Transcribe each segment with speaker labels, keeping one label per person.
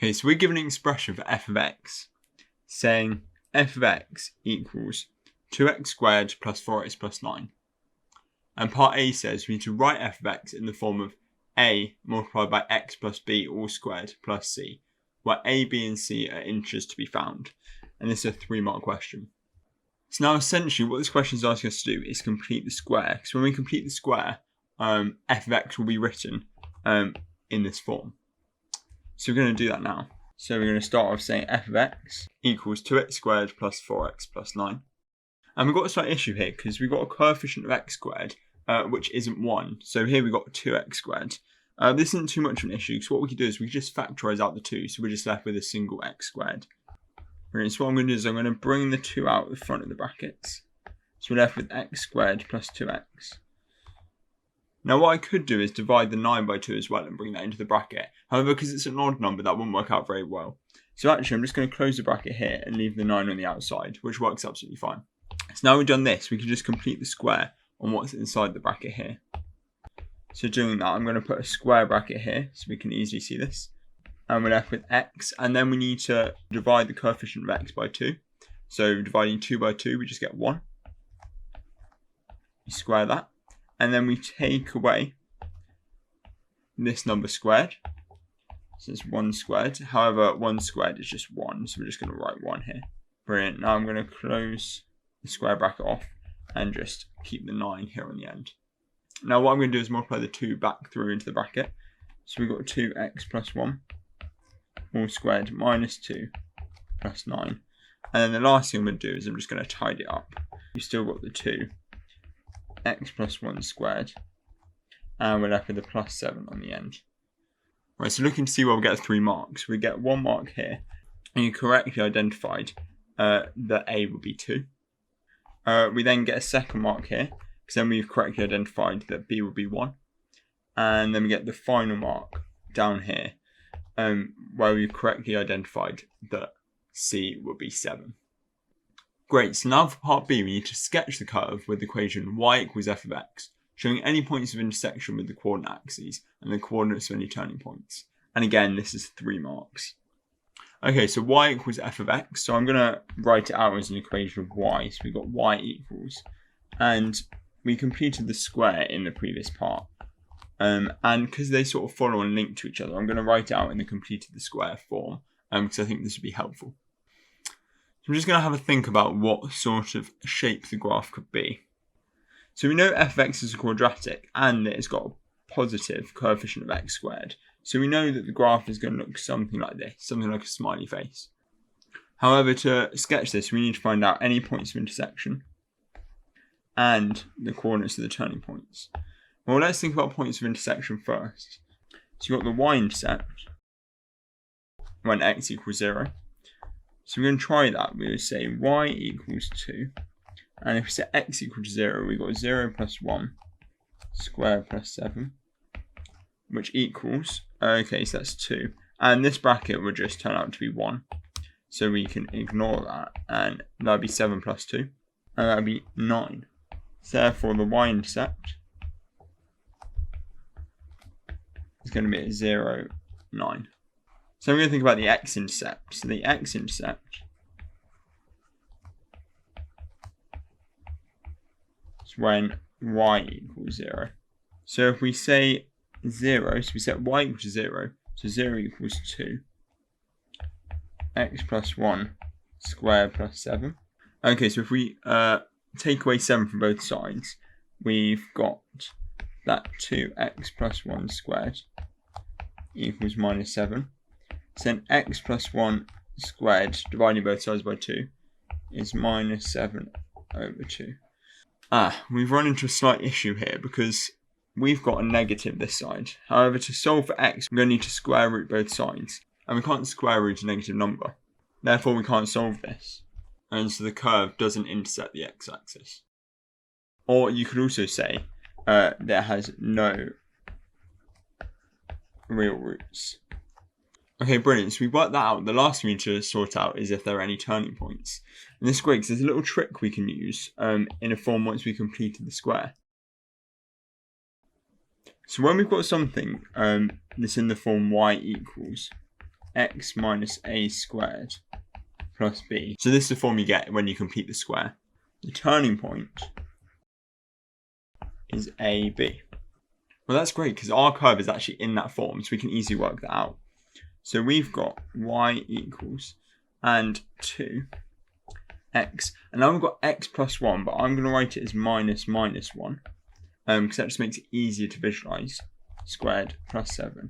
Speaker 1: Okay, so we're given an expression for f of x, saying f of x equals 2x squared plus 4x plus 9. And part A says we need to write f of x in the form of a multiplied by x plus b all squared plus c, where a, b and c are integers to be found. And this is a 3-mark question. So now essentially what this question is asking us to do is complete the square. So when we complete the square, f of x will be written in this form. So we're going to do that now. So we're going to start off saying f of x equals 2x squared plus 4x plus 9. And we've got a slight issue here because we've got a coefficient of x squared, which isn't 1. So here we've got 2x squared. This isn't too much of an issue because what we can do is we can just factorise out the 2. So we're just left with a single x squared. Right, so what I'm going to do is I'm going to bring the 2 out the front of the brackets. So we're left with x squared plus 2x. Now what I could do is divide the 9 by 2 as well and bring that into the bracket. However, because it's an odd number, that wouldn't work out very well. So actually I'm just going to close the bracket here and leave the 9 on the outside, which works absolutely fine. So now we've done this, we can just complete the square on what's inside the bracket here. So doing that, I'm going to put a square bracket here so we can easily see this. And we're left with x, and then we need to divide the coefficient of x by 2. So dividing 2 by 2, we just get 1. We square that. And then we take away this number squared. So it's 1 squared. However, 1 squared is just 1. So we're just going to write 1 here. Brilliant. Now I'm going to close the square bracket off and just keep the 9 here on the end. Now what I'm going to do is multiply the 2 back through into the bracket. So we've got 2x plus 1 all squared minus 2 plus 9. And then the last thing I'm going to do is I'm just going to tidy it up. We've still got the 2. X plus 1 squared, and we're left with a plus 7 on the end. Right, so looking to see where we get 3 marks. We get 1 mark here, and you correctly identified that A would be 2. We then get a second mark here, because then we've correctly identified that B would be 1. And then we get the final mark down here, where we've correctly identified that C would be 7. Great, so now for part B, we need to sketch the curve with the equation y equals f of x, showing any points of intersection with the coordinate axes and the coordinates of any turning points. And again, this is 3 marks. Okay, so y equals f of x, so I'm going to write it out as an equation of y. So we've got y equals, and we completed the square in the previous part. And because they sort of follow and link to each other, I'm going to write it out in the completed the square form, because I think this would be helpful. So I'm just going to have a think about what sort of shape the graph could be. So we know f of x is a quadratic and it's got a positive coefficient of x squared. So we know that the graph is going to look something like this, something like a smiley face. However, to sketch this, we need to find out any points of intersection and the coordinates of the turning points. Well, let's think about points of intersection first. So you've got the y-intercept when x equals 0. So we're going to try that. We would say y equals 2. And if we set x equal to 0, we've got 0 plus 1 squared plus 7, which equals, okay, so that's 2. And this bracket would just turn out to be 1. So we can ignore that. And that would be 7 plus 2. And that would be 9. So therefore, the y-intercept is going to be at 0, 9. So I'm going to think about the x-intercept. So the x-intercept is when y equals 0. So if we say 0, so we set y equal to 0, so 0 equals 2. X plus 1 squared plus 7. Okay, so if we take away 7 from both sides, we've got that 2x plus 1 squared equals minus 7. So then x plus 1 squared dividing both sides by 2 is minus 7 over 2. We've run into a slight issue here because we've got a negative this side. However, to solve for x, we're going to need to square root both sides. And we can't square root a negative number. Therefore, we can't solve this. And so the curve doesn't intersect the x-axis. Or you could also say that it has no real roots. Okay, brilliant. So we've worked that out. The last thing we need to sort out is if there are any turning points. And this is great because there's a little trick we can use in a form once we completed the square. So when we've got something that's in the form y equals, x minus a squared plus b. So this is the form you get when you complete the square. The turning point is AB. Well, that's great because our curve is actually in that form, so we can easily work that out. So we've got y equals and 2x, and now we've got x plus 1, but I'm going to write it as minus 1, because that just makes it easier to visualize, squared plus 7.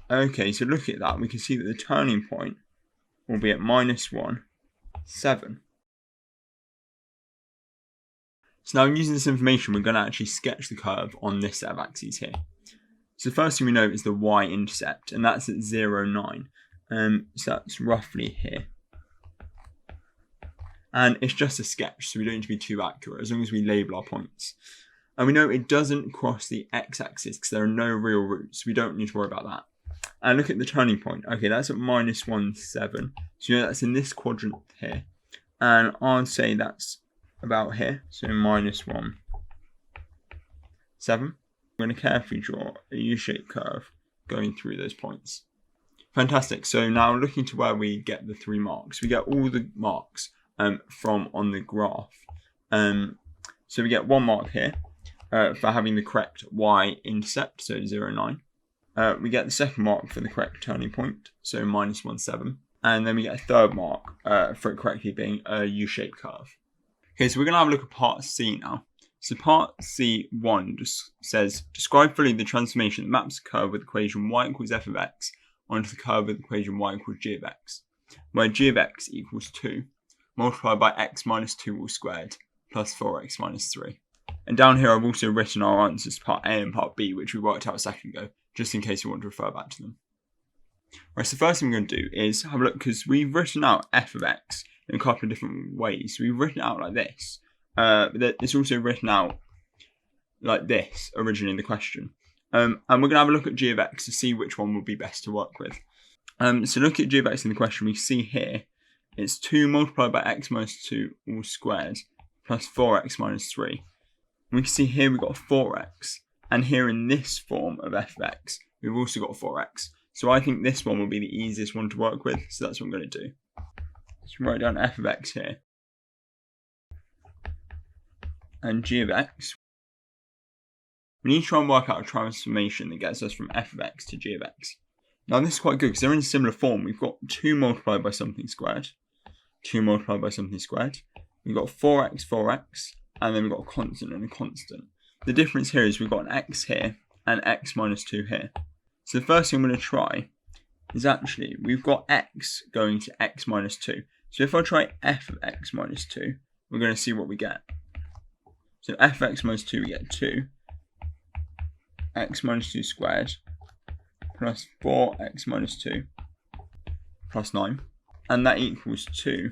Speaker 1: Okay, so look at that, we can see that the turning point will be at minus 1, 7. So now using this information, we're going to actually sketch the curve on this set of axes here. So the first thing we know is the y-intercept, and that's at 0, 9. So that's roughly here. And it's just a sketch, so we don't need to be too accurate, as long as we label our points. And we know it doesn't cross the x-axis, because there are no real roots, so we don't need to worry about that. And look at the turning point. Okay, that's at minus 1, 7. So you know that's in this quadrant here. And I'd say that's about here, so minus 1, 7. I'm going to carefully draw a U-shaped curve going through those points. Fantastic. So now looking to where we get the 3 marks. We get all the marks from on the graph. So we get 1 mark here for having the correct y-intercept, so 0, 9. We get the second mark for the correct turning point, so minus 1, 7. And then we get a third mark for it correctly being a U-shaped curve. Okay, so we're going to have a look at part C now. So part C1 just says, describe fully the transformation that maps the curve with the equation y equals f of x onto the curve with the equation y equals g of x, where g of x equals 2, multiplied by x minus 2 all squared, plus 4x minus 3. And down here I've also written our answers to part A and part B, which we worked out a second ago, just in case you want to refer back to them. Right, so the first thing we're going to do is have a look, because we've written out f of x in a couple of different ways. So we've written it out like this. But it's also written out like this originally in the question. And we're going to have a look at g of x to see which one would be best to work with. So look at g of x in the question. We see here it's 2 multiplied by x minus 2 all squared plus 4x minus 3. And we can see here we've got 4x. And here in this form of f of x, we've also got 4x. So I think this one will be the easiest one to work with. So that's what I'm going to do. So write down f of x here. And g of x. We need to try and work out a transformation that gets us from f of x to g of x. Now this is quite good because they're in a similar form. We've got 2 multiplied by something squared. 2 multiplied by something squared. We've got 4x, 4x. And then we've got a constant and a constant. The difference here is we've got an x here and x minus 2 here. So the first thing I'm going to try is actually, we've got x going to x minus 2. So if I try f of x minus 2, we're going to see what we get. So f of x minus 2, we get 2 x minus 2 squared plus 4x minus 2 plus 9. And that equals 2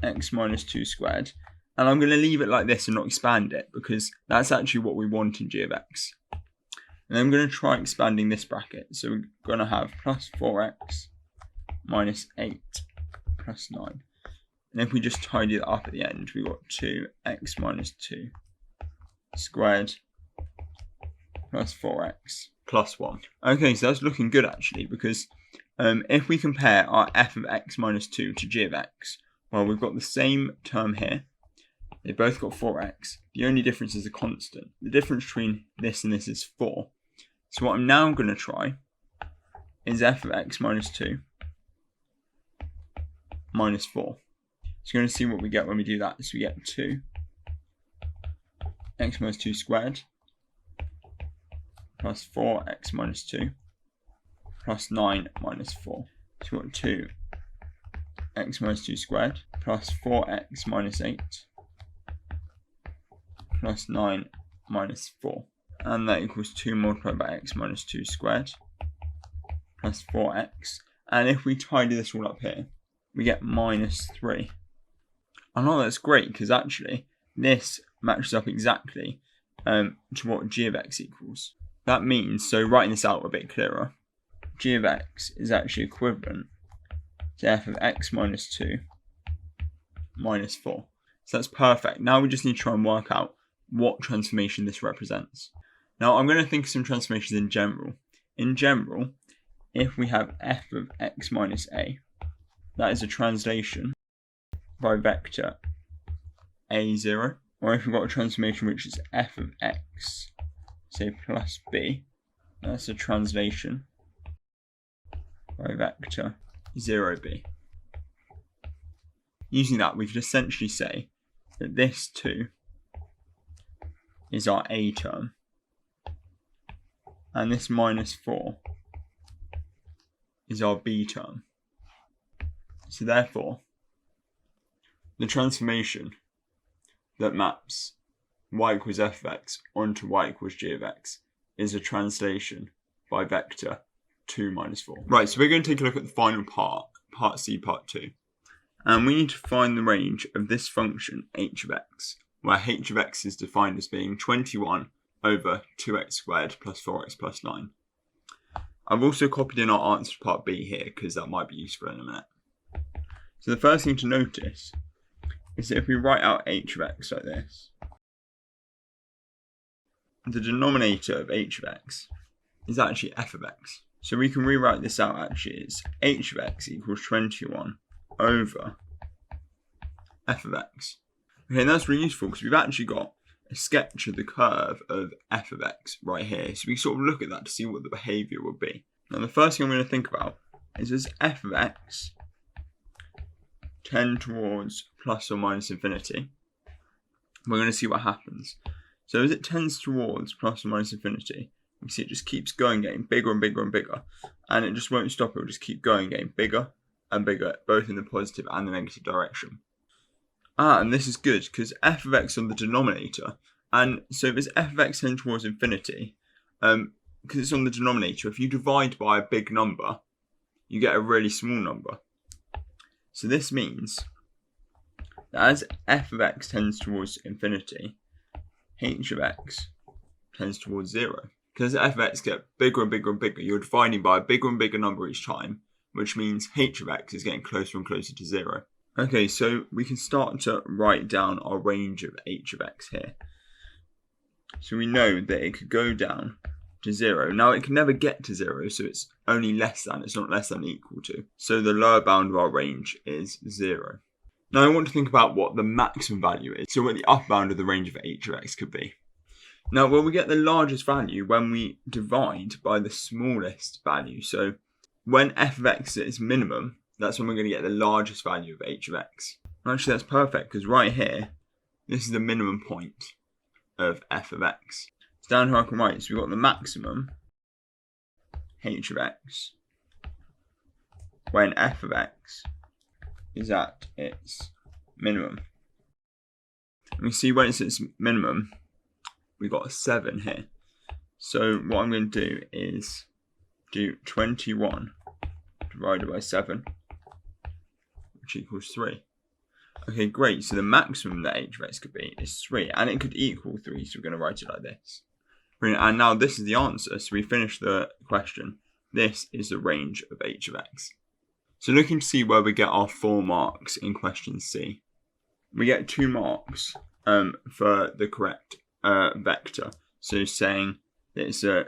Speaker 1: x minus 2 squared. And I'm going to leave it like this and not expand it, because that's actually what we want in g of x. And then I'm going to try expanding this bracket. So we're going to have plus 4x minus 8 plus 9. And if we just tidy that up at the end, we've got 2x minus 2 squared plus 4x plus 1. Okay, so that's looking good actually, because if we compare our f of x minus 2 to g of x, well, we've got the same term here. They both got 4x. The only difference is a constant. The difference between this and this is 4. So what I'm now going to try is f of x minus 2 minus 4. So we're going to see what we get when we do that. So we get 2 x minus 2 squared plus 4x minus 2 plus 9 minus 4. So we've got 2 x minus 2 squared plus 4x minus 8 plus 9 minus 4. And that equals 2 multiplied by x minus 2 squared plus 4x. And if we tidy this all up here, we get minus 3. I know that's great, because actually this matches up exactly to what g of x equals. That means, so writing this out a bit clearer, g of x is actually equivalent to f of x minus 2 minus 4. So that's perfect. Now we just need to try and work out what transformation this represents. Now I'm going to think of some transformations in general. In general, if we have f of x minus a, that is a translation by vector a0. Or if we've got a transformation which is f of x, say plus b, that's a translation by vector 0b. Using that, we could essentially say that this 2 is our a term, and this minus 4 is our b term. So therefore, the transformation that maps y equals f of x onto y equals g of x is a translation by vector 2 minus 4. Right, so we're going to take a look at the final part, part C, part 2. And we need to find the range of this function h of x, where h of x is defined as being 21 over 2x squared plus 4x plus 9. I've also copied in our answer to part B here because that might be useful in a minute. So the first thing to notice is that if we write out h of x like this, the denominator of h of x is actually f of x. So we can rewrite this out actually as h of x equals 21 over f of x. Okay, and that's really useful because we've actually got a sketch of the curve of f of x right here. So we sort of look at that to see what the behaviour would be. Now the first thing I'm going to think about is, does f of x tend towards plus or minus infinity? We're going to see what happens. So as it tends towards plus or minus infinity, you see it just keeps going, getting bigger and bigger and bigger, and it just won't stop. It will just keep going, getting bigger and bigger, both in the positive and the negative direction. And this is good because f of x on the denominator, and so if it's f of x tends towards infinity, because it's on the denominator, if you divide by a big number, you get a really small number. So this means that as f of x tends towards infinity, h of x tends towards 0. Because as f of x get bigger and bigger and bigger, you're dividing by a bigger and bigger number each time, which means h of x is getting closer and closer to 0. Okay, so we can start to write down our range of h of x here. So we know that it could go down to 0. Now it can never get to 0, so it's only less than, it's not less than equal to. So the lower bound of our range is 0. Now I want to think about what the maximum value is, so what the upper bound of the range of h of x could be. Now well, we get the largest value when we divide by the smallest value. So when f of x is minimum, that's when we're going to get the largest value of h of x. Actually that's perfect because right here, this is the minimum point of f of x. So down here I can write, so we've got the maximum h of x when f of x is at its minimum. And we see when it's its minimum, we've got a 7 here. So what I'm going to do is do 21 divided by 7, which equals 3. Okay, great. So the maximum that h of x could be is 3, and it could equal 3, so we're going to write it like this. Brilliant. And now this is the answer, so we finish the question. This is the range of h of x. So looking to see where we get our 4 marks in question C. We get 2 marks for the correct vector. So saying that it's a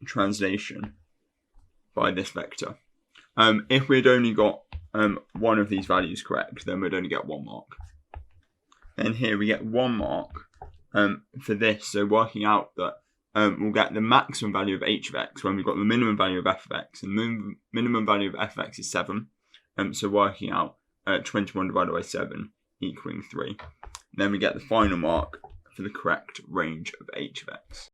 Speaker 1: translation by this vector. If we'd only got one of these values correct, then we'd only get 1 mark. And here we get 1 mark for this. So working out that we'll get the maximum value of h of x when we've got the minimum value of f of x. And the minimum value of f of x is 7. So working out 21 divided by 7 equaling 3. Then we get the final mark for the correct range of h of x.